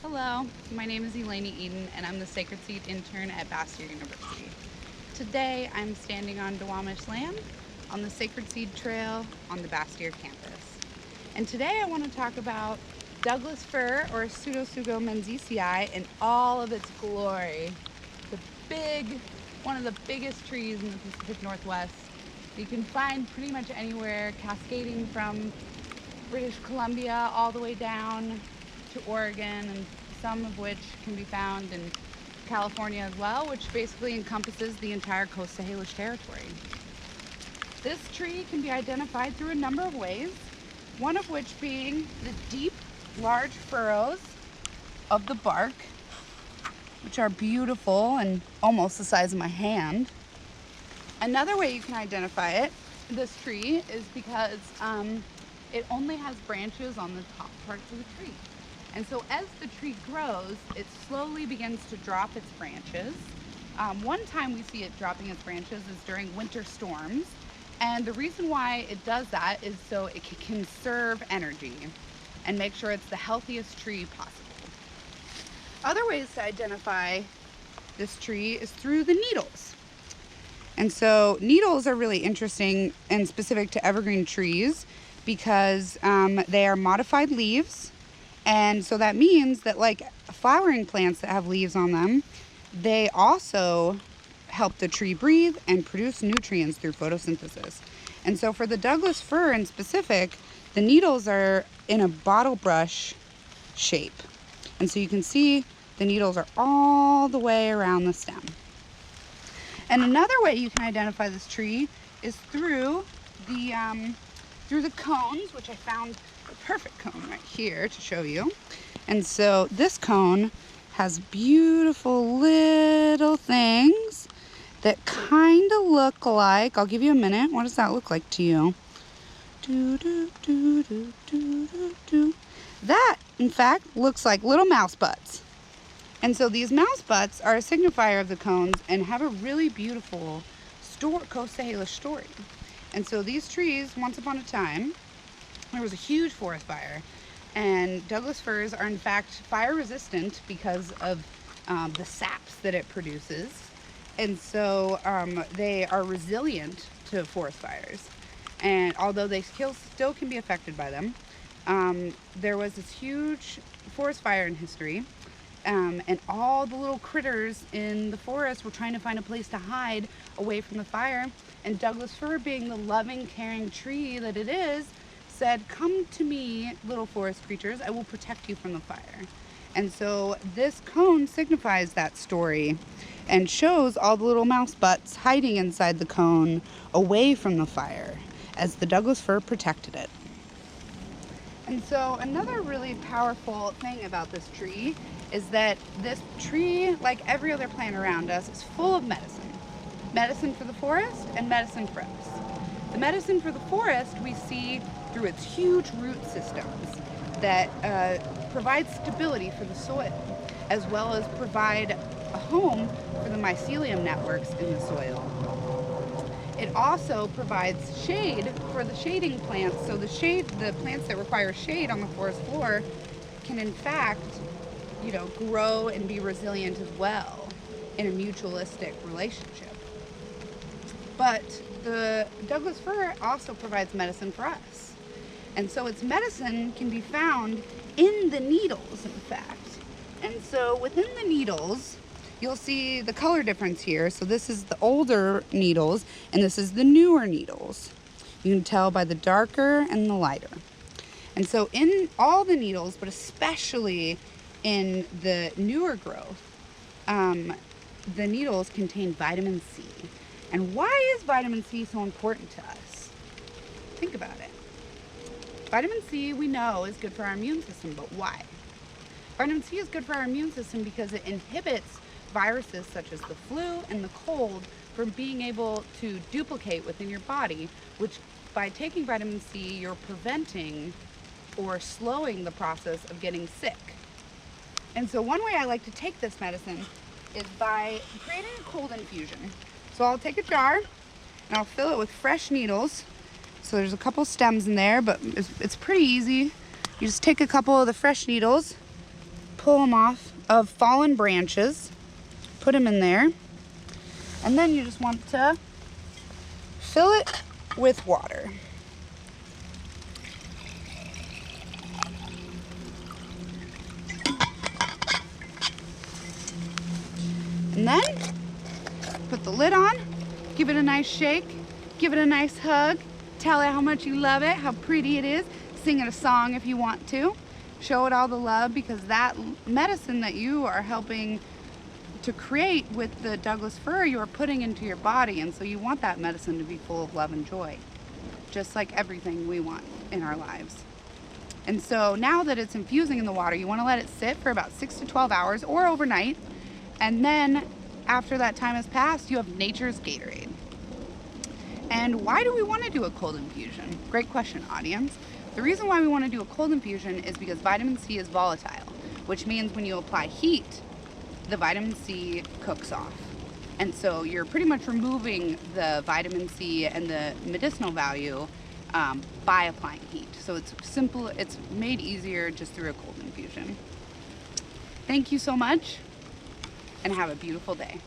Hello, my name is Elaine Eden and I'm the Sacred Seed intern at Bastyr University. Today I'm standing on Duwamish land on the Sacred Seed Trail on the Bastyr campus. And today I want to talk about Douglas fir, or Pseudotsuga menziesii, in all of its glory. The one of the biggest trees in the Pacific Northwest that you can find pretty much anywhere, cascading from British Columbia all the way down to Oregon, and some of which can be found in California as well, which basically encompasses the entire Coast Salish territory. This tree can be identified through a number of ways, one of which being the deep, large furrows of the bark, which are beautiful and almost the size of my hand. Another way you can identify this tree, is because it only has branches on the top parts of the tree. And so as the tree grows, it slowly begins to drop its branches. One time we see it dropping its branches is during winter storms. And the reason why it does that is so it can conserve energy and make sure it's the healthiest tree possible. Other ways to identify this tree is through the needles. And so needles are really interesting and specific to evergreen trees because they are modified leaves. And so that means that, like flowering plants that have leaves on them, they also help the tree breathe and produce nutrients through photosynthesis. And so for the Douglas fir in specific, the needles are in a bottle brush shape. And so you can see the needles are all the way around the stem. And another way you can identify this tree is through the cones, which I found a perfect cone right here to show you. And so this cone has beautiful little things that kind of look like, I'll give you a minute, what does that look like to you? That, in fact, looks like little mouse butts. And so these mouse butts are a signifier of the cones and have a really beautiful Coast Salish story. And so these trees, once upon a time, there was a huge forest fire, and Douglas firs are in fact fire resistant because of the saps that it produces. And so they are resilient to forest fires. And although they still can be affected by them, there was this huge forest fire in history. And all the little critters in the forest were trying to find a place to hide away from the fire. And Douglas fir, being the loving, caring tree that it is, said, "Come to me, little forest creatures, I will protect you from the fire." And so this cone signifies that story and shows all the little mouse butts hiding inside the cone away from the fire as the Douglas fir protected it. And so another really powerful thing about this tree is that this tree, like every other plant around us, is full of medicine. Medicine for the forest and medicine for us. The medicine for the forest we see through its huge root systems that provide stability for the soil, as well as provide a home for the mycelium networks in the soil. It also provides shade for the shading plants, so the plants that require shade on the forest floor can in fact, grow and be resilient as well in a mutualistic relationship. But the Douglas fir also provides medicine for us. And so its medicine can be found in the needles, in fact. And so within the needles, you'll see the color difference here. So this is the older needles, and this is the newer needles. You can tell by the darker and the lighter. And so in all the needles, but especially in the newer growth, the needles contain vitamin C. And why is vitamin C so important to us? Think about it. Vitamin C, we know, is good for our immune system, but why? Vitamin C is good for our immune system because it inhibits viruses such as the flu and the cold from being able to duplicate within your body, which by taking vitamin C, you're preventing or slowing the process of getting sick. And so one way I like to take this medicine is by creating a cold infusion. So I'll take a jar and I'll fill it with fresh needles. So there's a couple stems in there, but it's pretty easy. You just take a couple of the fresh needles, pull them off of fallen branches, put them in there, and then you just want to fill it with water. And then put the lid on, give it a nice shake, give it a nice hug, tell it how much you love it, how pretty it is, sing it a song if you want to, show it all the love, because that medicine that you are helping to create with the Douglas fir, you are putting into your body, and so you want that medicine to be full of love and joy, just like everything we want in our lives. And so now that it's infusing in the water, you want to let it sit for about 6 to 12 hours or overnight. And then after that time has passed, you have nature's Gatorade. And why do we want to do a cold infusion? Great question, audience. The reason why we want to do a cold infusion is because vitamin C is volatile, which means when you apply heat, the vitamin C cooks off. And so you're pretty much removing the vitamin C and the medicinal value by applying heat. So it's simple, it's made easier just through a cold infusion. Thank you so much, and have a beautiful day.